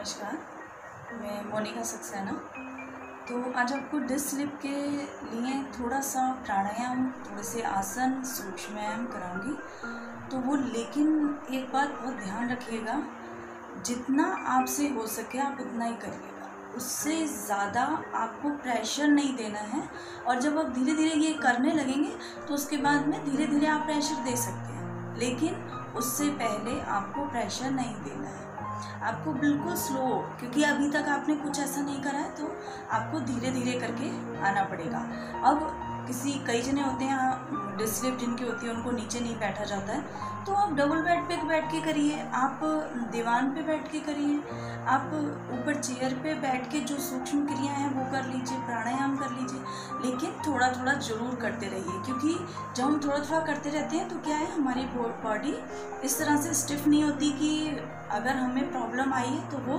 नमस्कार, मैं मोनिका सक्सेना। तो आज आपको डिस्क स्लिप के लिए थोड़ा सा प्राणायाम, थोड़े से आसन, सूक्ष्म व्यायाम कराऊंगी। तो वो लेकिन एक बात बहुत ध्यान रखिएगा, जितना आपसे हो सके आप उतना ही करिएगा, उससे ज़्यादा आपको प्रेशर नहीं देना है। और जब आप धीरे धीरे ये करने लगेंगे तो उसके बाद में धीरे धीरे आप प्रेशर दे सकते हैं, लेकिन उससे पहले आपको प्रेशर नहीं देना है। आपको बिल्कुल स्लो, क्योंकि अभी तक आपने कुछ ऐसा नहीं करा है, तो आपको धीरे धीरे करके आना पड़ेगा। अब कई जने होते हैं डिस्क स्लिप जिनकी होती है उनको नीचे नहीं बैठा जाता है, तो आप डबल बेड पे बैठ के करिए, आप दीवान पे बैठ के करिए, आप ऊपर चेयर पे बैठ के जो सूक्ष्म क्रियाएं हैं वो कर लीजिए, प्राणायाम कर लीजिए। लेकिन थोड़ा थोड़ा ज़रूर करते रहिए, क्योंकि जब हम थोड़ा थोड़ा करते रहते हैं तो क्या है, हमारी बॉडी इस तरह से स्टिफ नहीं होती कि अगर हमें प्रॉब्लम आई है तो वो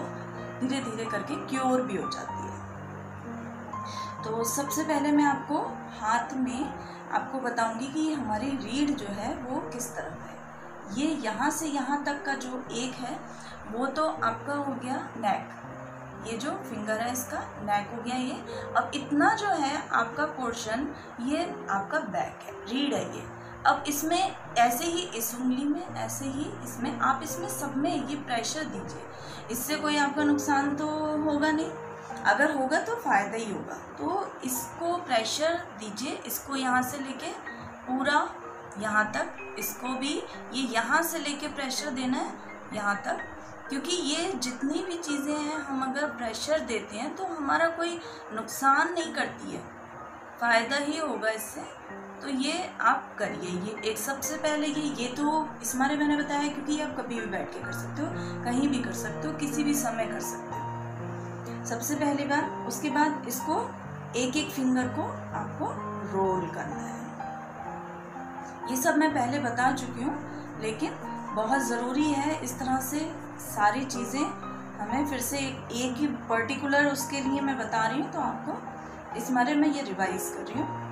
धीरे धीरे करके क्योर भी हो जाती है। तो सबसे पहले मैं आपको हाथ में आपको बताऊंगी कि हमारी रीढ़ जो है वो किस तरफ है। ये यहाँ से यहाँ तक का जो एक है वो तो आपका हो गया नेक, ये जो फिंगर है इसका नेक हो गया ये। अब इतना जो है आपका पोर्शन ये आपका बैक है, रीढ़ है ये। अब इसमें ऐसे ही इस उंगली में, ऐसे ही इसमें, आप इसमें सब में ये प्रेशर दीजिए। इससे कोई आपका नुकसान तो होगा नहीं, अगर होगा तो फ़ायदा ही होगा। तो इसको प्रेशर दीजिए, इसको यहाँ से लेके पूरा यहाँ तक, इसको भी ये यहाँ से लेके प्रेशर देना है यहाँ तक, क्योंकि ये जितनी भी चीज़ें हैं हम अगर प्रेशर देते हैं तो हमारा कोई नुकसान नहीं करती है, फ़ायदा ही होगा इससे। तो ये आप करिए। ये एक सबसे पहले ये तो इस बारे मैंने बताया क्योंकि आप कभी भी बैठ के कर सकते हो, कहीं भी कर सकते हो, किसी भी समय कर सकते हो, सबसे पहली बार। उसके बाद इसको एक एक फिंगर को आपको रोल करना है। ये सब मैं पहले बता चुकी हूँ, लेकिन बहुत ज़रूरी है इस तरह से सारी चीज़ें हमें फिर से एक ही पर्टिकुलर उसके लिए मैं बता रही हूँ, तो आपको इस बारे में ये रिवाइज कर रही हूँ।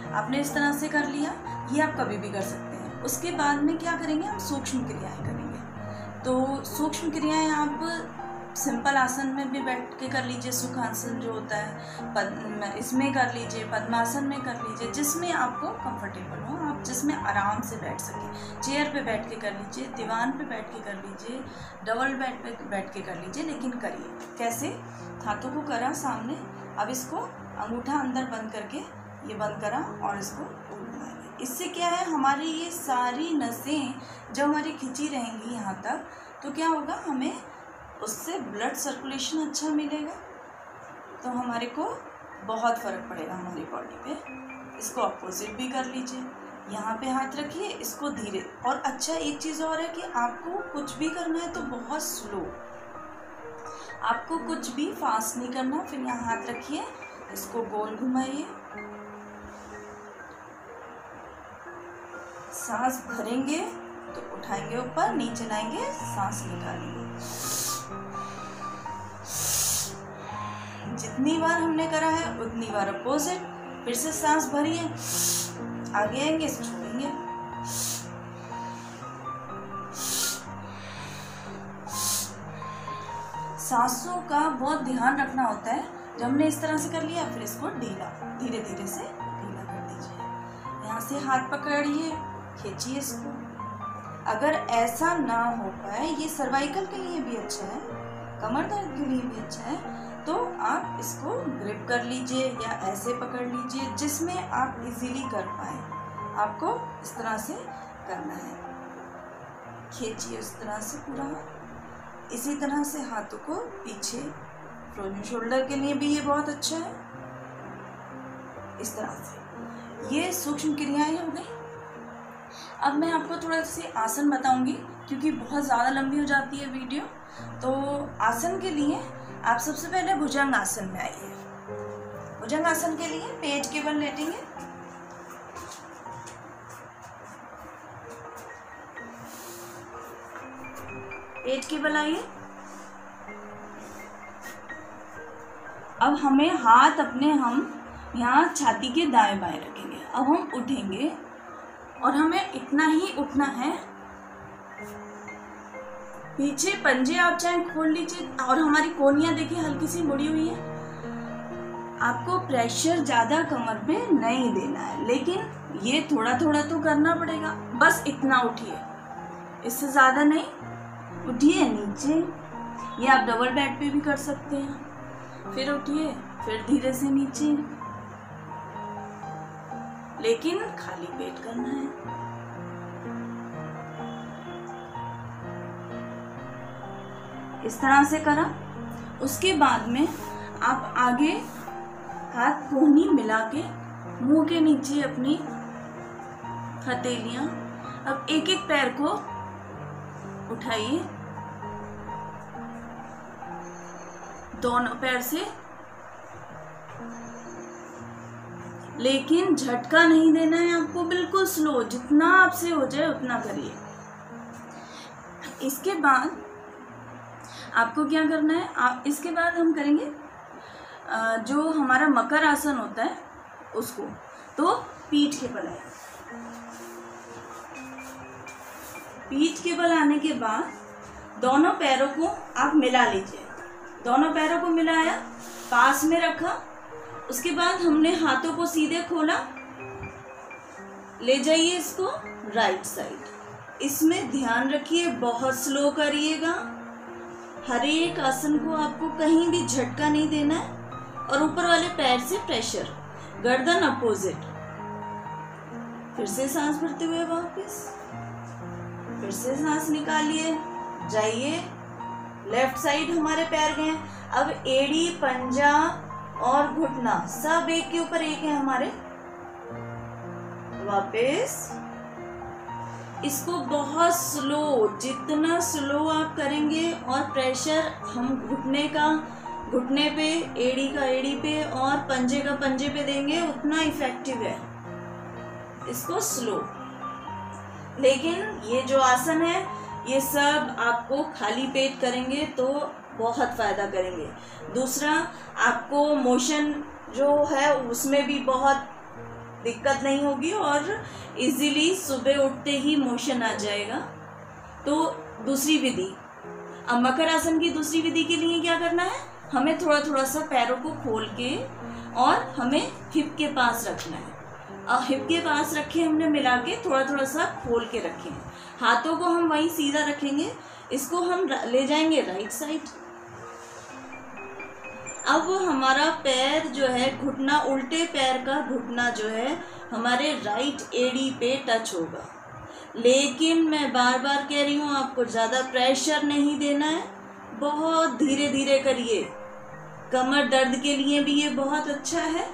आपने इस तरह से कर लिया, ये आप कभी भी कर सकते हैं। उसके बाद में क्या करेंगे, हम सूक्ष्म क्रियाएं करेंगे। तो सूक्ष्म क्रियाएं आप सिंपल आसन में भी बैठ के कर लीजिए, सुखासन जो होता है इसमें कर लीजिए, पद्मासन में कर लीजिए, जिसमें आपको कंफर्टेबल हो, आप जिसमें आराम से बैठ सकें। चेयर पे बैठ के कर लीजिए, दीवान पे बैठ के कर लीजिए, डबल बेड पे बैठ के कर लीजिए, लेकिन करिए कैसे, हाथों को करा सामने। अब इसको अंगूठा अंदर बंद करके, ये बंद करा और इसको घुमाएंगे। इससे क्या है, हमारी ये सारी नसें जब हमारी खिंची रहेंगी यहाँ तक, तो क्या होगा, हमें उससे ब्लड सर्कुलेशन अच्छा मिलेगा, तो हमारे को बहुत फ़र्क पड़ेगा हमारी बॉडी पे। इसको अपोजिट भी कर लीजिए, यहाँ पे हाथ रखिए, इसको धीरे। और अच्छा एक चीज़ और है कि आपको कुछ भी करना है तो बहुत स्लो, आपको कुछ भी फास्ट नहीं करना। फिर यहाँ हाथ रखिए, इसको गोल घुमाइए, सांस भरेंगे तो उठाएंगे ऊपर, नीचे लाएंगे, सांस निकालेंगे। जितनी बार हमने करा है उतनी बार अपोजिट। फिर से सांस भरिए, आगे आएंगे, छोड़ेंगे। सांसों का बहुत ध्यान रखना होता है। जब हमने इस तरह से कर लिया, फिर इसको ढीला, धीरे धीरे से ढीला कर दीजिए। यहाँ से हाथ पकड़िए, खींचिए इसको। अगर ऐसा ना हो पाए, ये सर्वाइकल के लिए भी अच्छा है, कमर दर्द के लिए भी अच्छा है, तो आप इसको ग्रिप कर लीजिए या ऐसे पकड़ लीजिए, जिसमें आप इजीली कर पाए। आपको इस तरह से करना है, खींचिए उस तरह से पूरा। इसी तरह से हाथों को पीछे, फ्रोजन शोल्डर के लिए भी ये बहुत अच्छा है। इस तरह से ये सूक्ष्म क्रियाएं हो गई। अब मैं आपको थोड़ा सी आसन बताऊंगी, क्योंकि बहुत ज़्यादा लंबी हो जाती है वीडियो। तो आसन के लिए आप सबसे पहले भुजंग आसन में आइए। भुजंग आसन के लिए पेट के बल लेटेंगे, पेट के बल आइए। अब हमें हाथ अपने हम यहाँ छाती के दाएं बाएं रखेंगे। अब हम उठेंगे और हमें इतना ही उठना है, पीछे पंजे आप चाहे खोल लीजिए, और हमारी कोहनियाँ देखिए हल्की सी मुड़ी हुई है। आपको प्रेशर ज़्यादा कमर पे नहीं देना है, लेकिन ये थोड़ा थोड़ा तो करना पड़ेगा। बस इतना उठिए, इससे ज़्यादा नहीं। उठिए नीचे, ये आप डबल बेड पे भी कर सकते हैं। फिर उठिए, फिर धीरे से नीचे, लेकिन खाली पेट करना है। इस तरह से करा। उसके बाद में आप आगे हाथ कोहनी मिला के मुंह के नीचे अपनी हथेलियां, अब एक एक पैर को उठाइए, दोनों पैर से, लेकिन झटका नहीं देना है आपको, बिल्कुल स्लो, जितना आपसे हो जाए उतना करिए। इसके बाद आपको क्या करना है, इसके बाद हम करेंगे जो हमारा मकर आसन होता है उसको। तो पीठ के बल आए, पीठ के बल आने के बाद दोनों पैरों को आप मिला लीजिए। दोनों पैरों को मिलाया, पास में रखा। उसके बाद हमने हाथों को सीधे खोला, ले जाइए इसको राइट साइड। इसमें ध्यान रखिए, बहुत स्लो करिएगा। हर एक आसन को आपको कहीं भी झटका नहीं देना है, और ऊपर वाले पैर से प्रेशर, गर्दन अपोजिट। फिर से सांस भरते हुए वापस, फिर से सांस निकालिए, जाइए। लेफ्ट साइड हमारे पैर गए। अब एड़ी, पंजा और घुटना सब एक के ऊपर एक है हमारे। वापस इसको बहुत स्लो, जितना स्लो आप करेंगे और प्रेशर हम घुटने पे, एड़ी का एड़ी पे और पंजे का पंजे पे देंगे, उतना इफेक्टिव है। इसको स्लो। लेकिन ये जो आसन है ये सब आपको खाली पेट करेंगे तो बहुत फायदा करेंगे। दूसरा, आपको मोशन जो है उसमें भी बहुत दिक्कत नहीं होगी और इजीली सुबह उठते ही मोशन आ जाएगा। तो दूसरी विधि, अब मकर आसन की दूसरी विधि के लिए क्या करना है, हमें थोड़ा थोड़ा सा पैरों को खोल के और हमें हिप के पास रखना है। और हिप के पास रखे हमने मिला के, थोड़ा थोड़ा सा खोल के रखे हैं। हाथों को हम वहीं सीधा रखेंगे। इसको हम ले जाएंगे राइट साइड। अब हमारा पैर जो है घुटना, उल्टे पैर का घुटना जो है हमारे राइट एड़ी पे टच होगा। लेकिन मैं बार बार कह रही हूँ, आपको ज़्यादा प्रेशर नहीं देना है, बहुत धीरे धीरे करिए। कमर दर्द के लिए भी ये बहुत अच्छा है।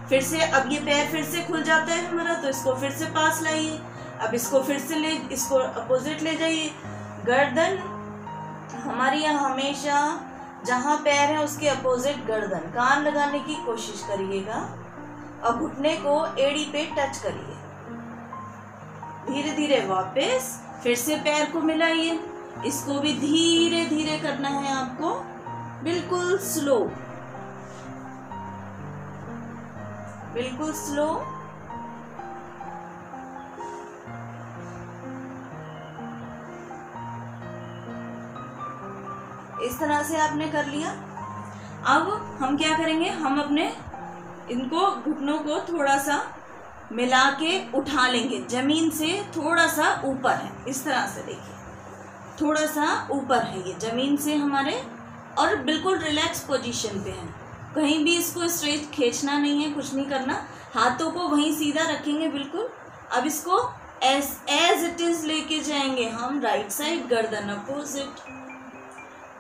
फिर से अब ये पैर फिर से खुल जाता है हमारा, तो इसको फिर से पास लाइए। अब इसको फिर से इसको अपोजिट ले जाइए। गर्दन हमारी यहाँ हमेशा जहाँ पैर है उसके अपोजिट गर्दन, कान लगाने की कोशिश करिएगा और घुटने को एड़ी पे टच करिए। धीरे धीरे वापस फिर से पैर को मिलाइए। इसको भी धीरे धीरे करना है आपको, बिल्कुल स्लो, बिल्कुल स्लो। इस तरह से आपने कर लिया। अब हम क्या करेंगे, हम अपने इनको घुटनों को थोड़ा सा मिला के उठा लेंगे, जमीन से थोड़ा सा ऊपर है। इस तरह से देखिए, थोड़ा सा ऊपर है ये जमीन से हमारे, और बिल्कुल रिलैक्स पोजीशन पे है। कहीं भी इसको स्ट्रेट खींचना नहीं है, कुछ नहीं करना। हाथों को वहीं सीधा रखेंगे बिल्कुल। अब इसको एज इट इज लेके जाएंगे हम राइट साइड, गर्दन अपोजिट।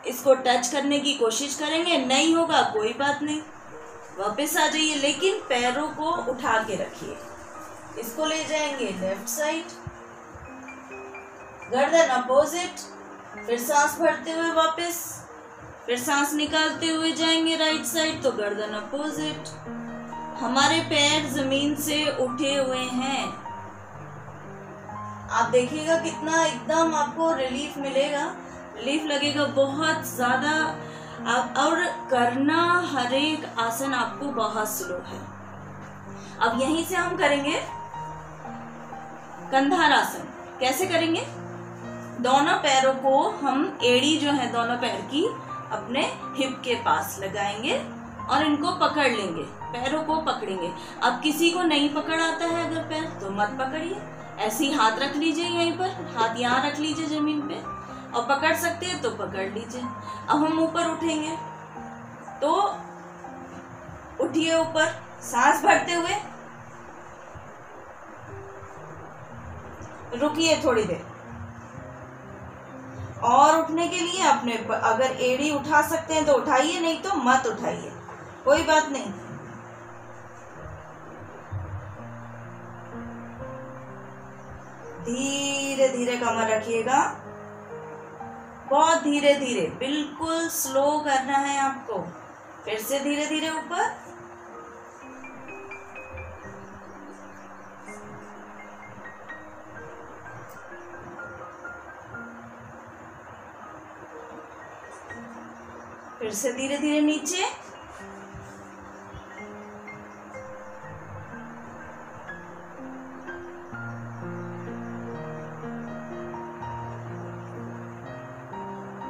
इसको टच करने की कोशिश करेंगे, नहीं होगा कोई बात नहीं, वापस आ जाइए। लेकिन पैरों को उठा के रखिए। इसको ले जाएंगे लेफ्ट साइड, गर्दन अपोजिट। फिर सांस भरते हुए वापस, फिर सांस निकालते हुए जाएंगे राइट साइड, तो गर्दन अपोजिट। हमारे पैर जमीन से उठे हुए हैं। आप देखिएगा कितना एकदम आपको रिलीफ मिलेगा, रिलीफ लगेगा बहुत ज्यादा। आप और करना हर एक आसन आपको बहुत स्लो है। अब यहीं से हम करेंगे कंधार आसन। कैसे करेंगे, दोनों पैरों को हम एड़ी जो है दोनों पैर की अपने हिप के पास लगाएंगे और इनको पकड़ लेंगे, पैरों को पकड़ेंगे। अब किसी को नहीं पकड़ आता है अगर पैर, तो मत पकड़िए, ऐसे ही हाथ रख लीजिए, यहीं पर हाथ यहाँ रख लीजिए जमीन पे, और पकड़ सकते हैं तो पकड़ लीजिए। अब हम ऊपर उठेंगे, तो उठिए ऊपर सांस भरते हुए, रुकिए थोड़ी देर, और उठने के लिए अपने अगर एड़ी उठा सकते हैं तो उठाइए, नहीं तो मत उठाइए, कोई बात नहीं। धीरे धीरे कमर रखिएगा, बहुत धीरे धीरे, बिल्कुल स्लो करना है आपको। फिर से धीरे धीरे ऊपर, फिर से धीरे धीरे नीचे,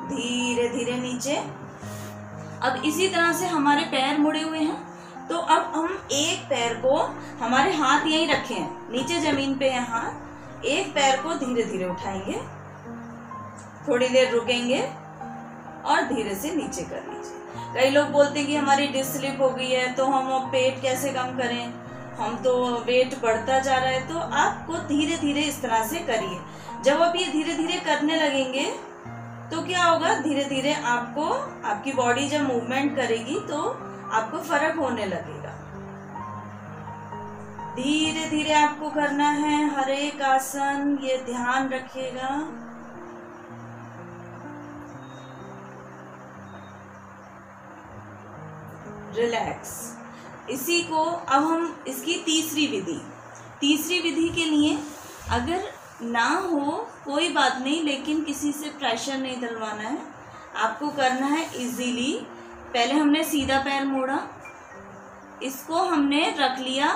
धीरे धीरे नीचे। अब इसी तरह से हमारे पैर मुड़े हुए हैं, तो अब हम एक पैर को, हमारे हाथ यहीं रखे हैं नीचे जमीन पे है हाथ, एक पैर को धीरे धीरे उठाएंगे, थोड़ी देर रुकेंगे और धीरे से नीचे कर लीजिए। कई लोग बोलते हैं कि हमारी डिस्क स्लिप हो गई है तो हम अब पेट कैसे कम करें, हम तो वेट बढ़ता जा रहा है। तो आपको धीरे धीरे इस तरह से करिए। जब आप ये धीरे धीरे करने लगेंगे तो क्या होगा, धीरे धीरे आपको, आपकी बॉडी जब मूवमेंट करेगी तो आपको फर्क होने लगेगा। धीरे धीरे आपको करना है हर एक आसन, ये ध्यान रखिएगा। रिलैक्स। इसी को अब हम, इसकी तीसरी विधि के लिए अगर ना हो कोई बात नहीं, लेकिन किसी से प्रेशर नहीं डलवाना है, आपको करना है इजीली। पहले हमने सीधा पैर मोड़ा, इसको हमने रख लिया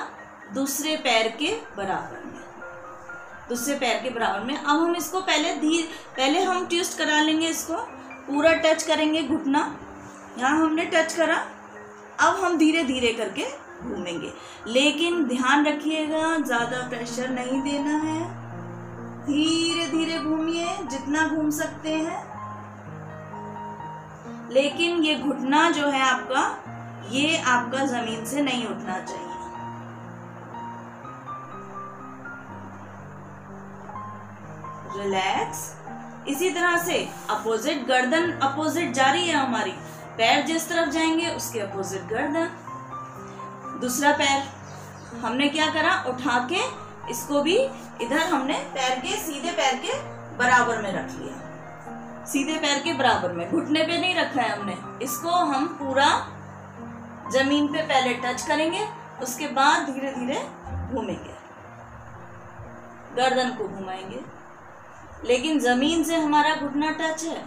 दूसरे पैर के बराबर में, दूसरे पैर के बराबर में। अब हम इसको पहले हम ट्विस्ट करा लेंगे, इसको पूरा टच करेंगे घुटना, यहाँ हमने टच करा। अब हम धीरे धीरे करके घूमेंगे, लेकिन ध्यान रखिएगा ज़्यादा प्रेशर नहीं देना है, धीरे धीरे घूमिए जितना घूम सकते हैं। लेकिन ये घुटना जो है आपका, ये आपका जमीन से नहीं उठना चाहिए। रिलैक्स। इसी तरह से अपोजिट, गर्दन अपोजिट जा रही है हमारी, पैर जिस तरफ जाएंगे उसके अपोजिट गर्दन। दूसरा पैर हमने क्या करा, उठा के इसको भी इधर हमने पैर के, सीधे पैर के बराबर में रख लिया, सीधे पैर के बराबर में, घुटने पे नहीं रखा है हमने। इसको हम पूरा जमीन पे पहले टच करेंगे, उसके बाद धीरे धीरे घूमेंगे, गर्दन को घुमाएंगे, लेकिन जमीन से हमारा घुटना टच है।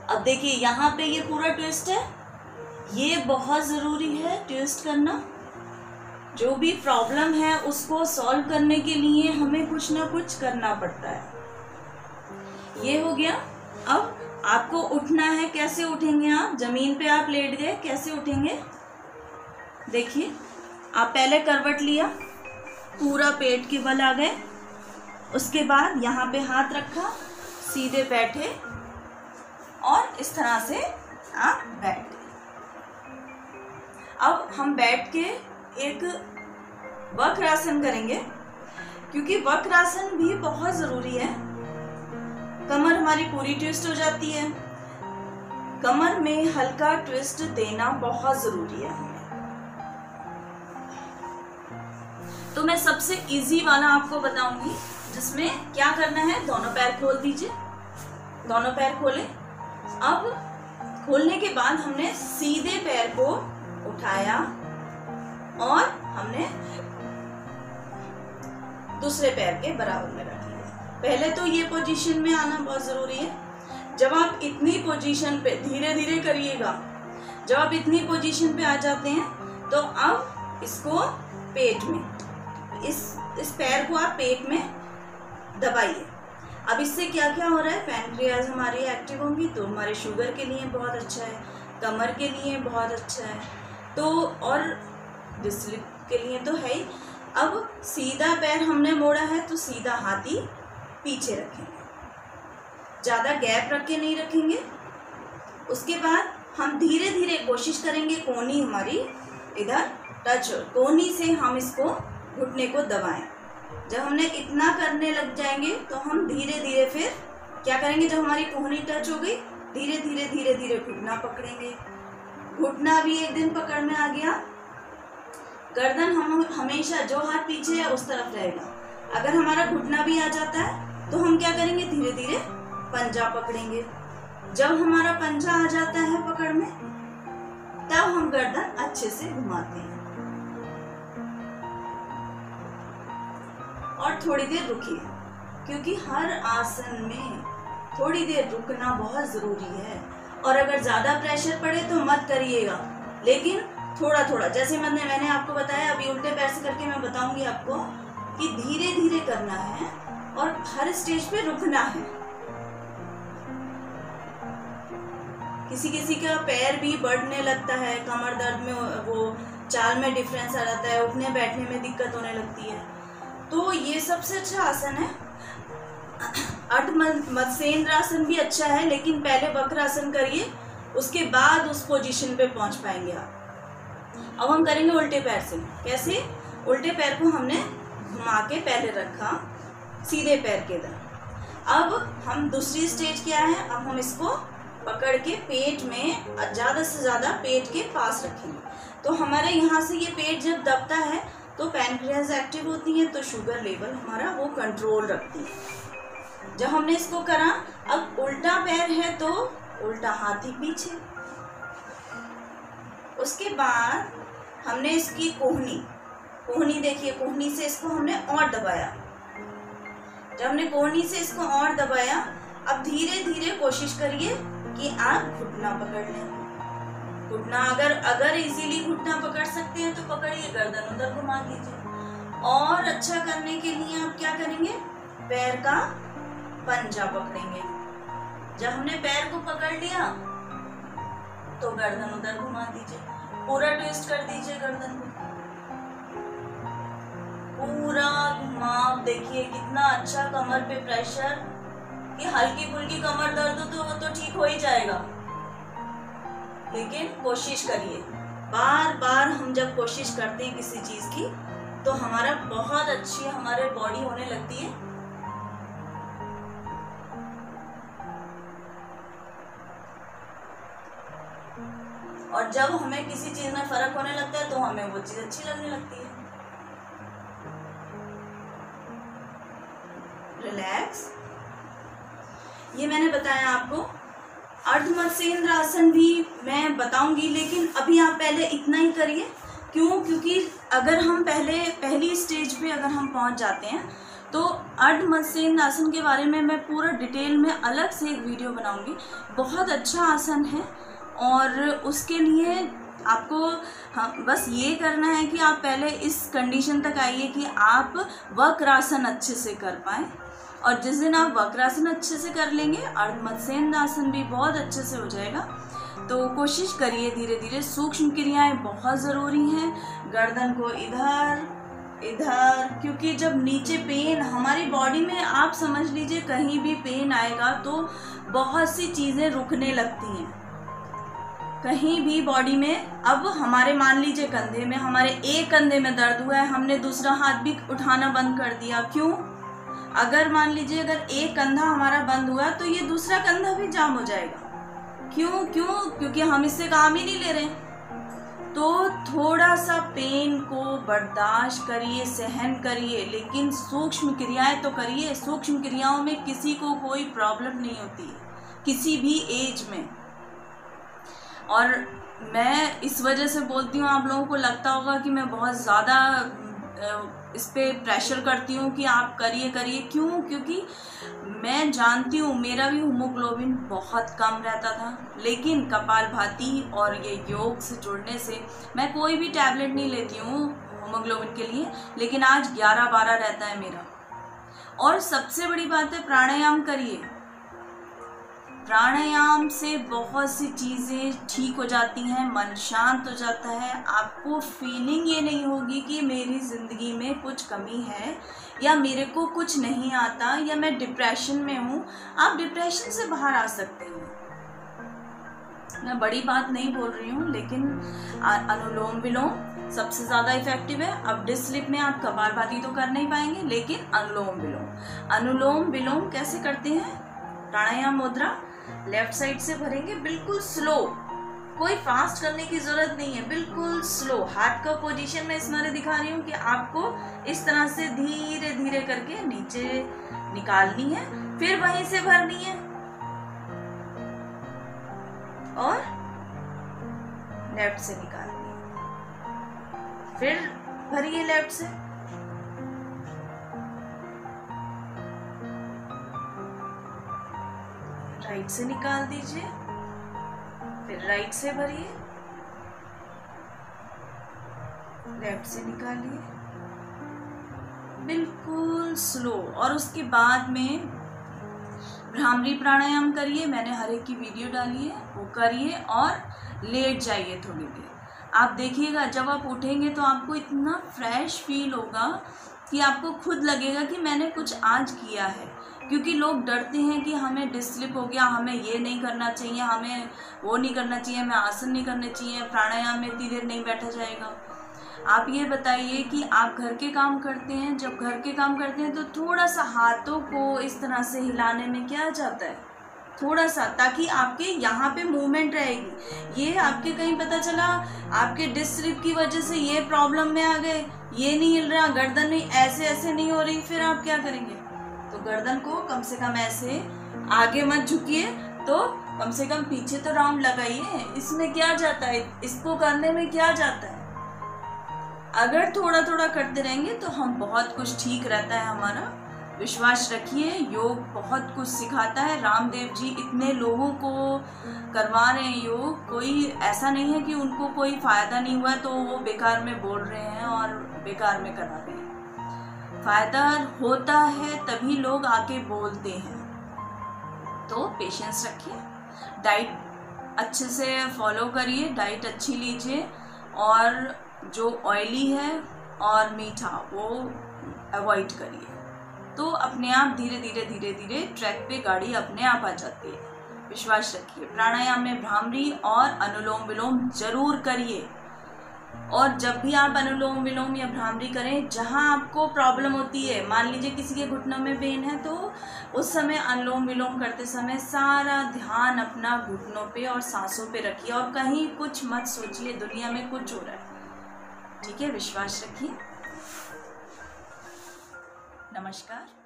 अब देखिए यहाँ पे ये पूरा ट्विस्ट है, ये बहुत ज़रूरी है ट्विस्ट करना। जो भी प्रॉब्लम है उसको सॉल्व करने के लिए हमें कुछ ना कुछ करना पड़ता है। ये हो गया। अब आपको उठना है, कैसे उठेंगे आप, जमीन पे आप लेट गए, कैसे उठेंगे देखिए। आप पहले करवट लिया, पूरा पेट के बल आ गए, उसके बाद यहाँ पे हाथ रखा, सीधे बैठे और इस तरह से आप बैठ गए। अब हम बैठ के एक वक्रासन करेंगे, क्योंकि वक्रासन भी बहुत ज़रूरी है। कमर हमारी पूरी ट्विस्ट हो जाती है, कमर में हल्का ट्विस्ट देना बहुत ज़रूरी है हमें। तो मैं सबसे इजी वाला आपको बताऊंगी, जिसमें क्या करना है, दोनों पैर खोल दीजिए, दोनों पैर खोले। अब खोलने के बाद हमने सीधे पैर को उठाया और हमने दूसरे पैर के बराबर में रख लिया। पहले तो ये पोजीशन में आना बहुत ज़रूरी है। जब आप इतनी पोजीशन पे, धीरे धीरे करिएगा, जब आप इतनी पोजीशन पे आ जाते हैं तो अब इसको पेट में, इस पैर को आप पेट में दबाइए। अब इससे क्या क्या हो रहा है, पैनक्रियाज हमारी एक्टिव होंगी तो हमारे शुगर के लिए बहुत अच्छा है, कमर के लिए बहुत अच्छा है, तो और डिस्लिप के लिए तो है ही। अब सीधा पैर हमने मोड़ा है तो सीधा हाथी पीछे रखेंगे, ज़्यादा गैप रख के नहीं रखेंगे। उसके बाद हम धीरे धीरे कोशिश करेंगे कोहनी हमारी इधर टच हो, कोहनी से हम इसको घुटने को दबाएं। जब हमने इतना करने लग जाएंगे तो हम धीरे धीरे फिर क्या करेंगे, जब हमारी कोहनी टच हो गई धीरे धीरे धीरे धीरे घुटना पकड़ेंगे। घुटना भी एक दिन पकड़ में आ गया, गर्दन हम हमेशा जो हाथ पीछे है उस तरफ रहेगा। अगर हमारा घुटना भी आ जाता है तो हम क्या करेंगे, धीरे धीरे पंजा पकड़ेंगे। जब हमारा पंजा आ जाता है पकड़ में तब हम गर्दन अच्छे से घुमाते हैं और थोड़ी देर रुकिए, क्योंकि हर आसन में थोड़ी देर रुकना बहुत ज़रूरी है। और अगर ज़्यादा प्रेशर पड़े तो मत करिएगा, लेकिन थोड़ा थोड़ा, जैसे मैंने आपको बताया, अभी उल्टे पैर से करके मैं बताऊंगी आपको कि धीरे धीरे करना है और हर स्टेज पे रुकना है। किसी किसी का पैर भी बढ़ने लगता है, कमर दर्द में वो चाल में डिफरेंस आ जाता है, उठने बैठने में दिक्कत होने लगती है, तो ये सबसे अच्छा आसन है। मत्स्येंद्र आसन भी अच्छा है, लेकिन पहले वक्रासन करिए, उसके बाद उस पोजीशन पे पहुंच पाएंगे आप। अब हम करेंगे उल्टे पैर से। कैसे? उल्टे पैर को हमने घुमा के पहले रखा सीधे पैर के इधर। अब हम दूसरी स्टेज क्या है, अब हम इसको पकड़ के पेट में ज़्यादा से ज़्यादा पेट के पास रखेंगे। तो हमारे यहाँ से ये पेट जब दबता है तो पैनक्रियाज एक्टिव होती है, तो शुगर लेवल हमारा वो कंट्रोल रखती है। जब हमने इसको करा, अब उल्टा पैर है तो उल्टा हाथी पीछे। उसके बाद हमने इसकी कोहनी देखिए, कोहनी से इसको हमने और दबाया। जब हमने कोहनी से इसको और दबाया, अब धीरे धीरे कोशिश करिए कि आप घुटना पकड़ लें। घुटना अगर इजीली घुटना पकड़ सकते हैं तो पकड़िए, गर्दन उधर घुमा दीजिए। और अच्छा करने के लिए आप क्या करेंगे, पैर का पंजा पकड़ेंगे। जब हमने पैर को पकड़ लिया तो गर्दन उधर घुमा दीजिए, पूरा ट्विस्ट कर दीजिए गर्दन को, पूरा घुमाव। देखिए कितना अच्छा कमर पे प्रेशर, कि हल्की फुल्की कमर दर्द हो तो वो तो ठीक हो ही जाएगा, लेकिन कोशिश करिए। बार बार हम जब कोशिश करते हैं किसी चीज की तो हमारा बहुत अच्छी हमारे बॉडी होने लगती है। और जब हमें किसी चीज में फर्क होने लगता है तो हमें वो चीज अच्छी लगने लगती है। रिलैक्स। ये मैंने बताया आपको। अर्धमत्स्येंद्र आसन भी मैं बताऊंगी, लेकिन अभी आप पहले इतना ही करिए। क्यों? क्योंकि अगर हम पहली स्टेज पे अगर हम पहुंच जाते हैं तो अर्धमत्स्येंद्र आसन के बारे में मैं पूरा डिटेल में अलग से एक वीडियो बनाऊंगी। बहुत अच्छा आसन है और उसके लिए आपको बस ये करना है कि आप पहले इस कंडीशन तक आइए कि आप वक्रासन अच्छे से कर पाएँ। और जिस दिन आप वक्रासन अच्छे से कर लेंगे, अर्धमत्स्येंद्र आसन भी बहुत अच्छे से हो जाएगा। तो कोशिश करिए धीरे धीरे। सूक्ष्म क्रियाएं बहुत ज़रूरी हैं। गर्दन को इधर इधर, क्योंकि जब नीचे पेन हमारी बॉडी में, आप समझ लीजिए कहीं भी पेन आएगा तो बहुत सी चीज़ें रुकने लगती हैं कहीं भी बॉडी में। अब हमारे मान लीजिए कंधे में, हमारे एक कंधे में दर्द हुआ है, हमने दूसरा हाथ भी उठाना बंद कर दिया। क्यों? अगर मान लीजिए अगर एक कंधा हमारा बंद हुआ तो ये दूसरा कंधा भी जाम हो जाएगा। क्यों? क्योंकि हम इससे काम ही नहीं ले रहे। तो थोड़ा सा पेन को बर्दाश्त करिए, सहन करिए, लेकिन सूक्ष्म क्रियाएं तो करिए। सूक्ष्म क्रियाओं में किसी को कोई प्रॉब्लम नहीं होती है, किसी भी एज में। और मैं इस वजह से बोलती हूँ, आप लोगों को लगता होगा कि मैं बहुत ज़्यादा इस पे प्रेशर करती हूँ कि आप करिए। क्यों? क्योंकि मैं जानती हूँ मेरा भी हीमोग्लोबिन बहुत कम रहता था, लेकिन कपालभाति और ये योग से जुड़ने से मैं कोई भी टैबलेट नहीं लेती हूँ हीमोग्लोबिन के लिए, लेकिन आज 11-12 रहता है मेरा। और सबसे बड़ी बात है, प्राणायाम करिए। प्राणायाम से बहुत सी चीज़ें ठीक हो जाती हैं, मन शांत हो जाता है। आपको फीलिंग ये नहीं होगी कि मेरी ज़िंदगी में कुछ कमी है या मेरे को कुछ नहीं आता या मैं डिप्रेशन में हूँ। आप डिप्रेशन से बाहर आ सकते हैं। मैं बड़ी बात नहीं बोल रही हूँ, लेकिन अनुलोम विलोम सबसे ज़्यादा इफेक्टिव है। अब डिस स्लिप में आप कपालभाति तो कर नहीं पाएंगे, लेकिन अनुलोम विलोम कैसे करते हैं? प्राणायाम मुद्रा लेफ्ट साइड से भरेंगे, बिल्कुल स्लो, कोई फास्ट करने की जरूरत नहीं है, बिल्कुल स्लो। हाथ का पोजीशन मैं इस मारे दिखा रही हूँ कि आपको इस तरह से धीरे धीरे करके नीचे निकालनी है, फिर वहीं से भरनी है और लेफ्ट से निकालनी है, फिर भरिए लेफ्ट से। राइट से निकाल दीजिए, फिर राइट से भरिए, लेफ्ट से निकालिए, बिल्कुल स्लो। और उसके बाद में भ्रामरी प्राणायाम करिए। मैंने हर एक की वीडियो डाली है, वो करिए और लेट जाइए थोड़ी देर। आप देखिएगा जब आप उठेंगे तो आपको इतना फ्रेश फील होगा कि आपको खुद लगेगा कि मैंने कुछ आज किया है। क्योंकि लोग डरते हैं कि हमें डिस स्लिप हो गया, हमें ये नहीं करना चाहिए, हमें वो नहीं करना चाहिए, हमें आसन नहीं करने चाहिए, प्राणायाम में इतनी देर नहीं बैठा जाएगा। आप ये बताइए कि आप घर के काम करते हैं, जब घर के काम करते हैं तो थोड़ा सा हाथों को इस तरह से हिलाने में क्या जाता है, थोड़ा सा, ताकि आपके यहाँ पे मूवमेंट रहेगी। ये आपके कहीं पता चला आपके डिस स्लिप की वजह से ये प्रॉब्लम में आ गए, ये नहीं हिल रहा, गर्दन नहीं ऐसे नहीं हो रही, फिर आप क्या करेंगे? तो गर्दन को कम से कम ऐसे आगे मत झुकिए, तो कम से कम पीछे तो राउंड लगाइए। इसमें क्या जाता है, इसको करने में क्या जाता है? अगर थोड़ा थोड़ा करते रहेंगे तो हम बहुत कुछ ठीक रहता है हमारा। विश्वास रखिए, योग बहुत कुछ सिखाता है। रामदेव जी इतने लोगों को करवा रहे हैं योग, कोई ऐसा नहीं है कि उनको कोई फायदा नहीं हुआ तो वो बेकार में बोल रहे हैं और बेकार में करा रहे हैं। फायदा होता है तभी लोग आके बोलते हैं। तो पेशेंस रखिए, डाइट अच्छे से फॉलो करिए, डाइट अच्छी लीजिए, और जो ऑयली है और मीठा वो अवॉइड करिए। तो अपने आप धीरे धीरे ट्रैक पे गाड़ी अपने आप आ जाती है। विश्वास रखिए। प्राणायाम में भ्रामरी और अनुलोम विलोम जरूर करिए। और जब भी आप अनुलोम विलोम या भ्रामरी करें, जहां आपको प्रॉब्लम होती है, मान लीजिए किसी के घुटनों में पेन है, तो उस समय अनुलोम विलोम करते समय सारा ध्यान अपना घुटनों पे और सांसों पे रखिए और कहीं कुछ मत सोचिए दुनिया में कुछ हो रहा है। ठीक है, विश्वास रखिए। नमस्कार।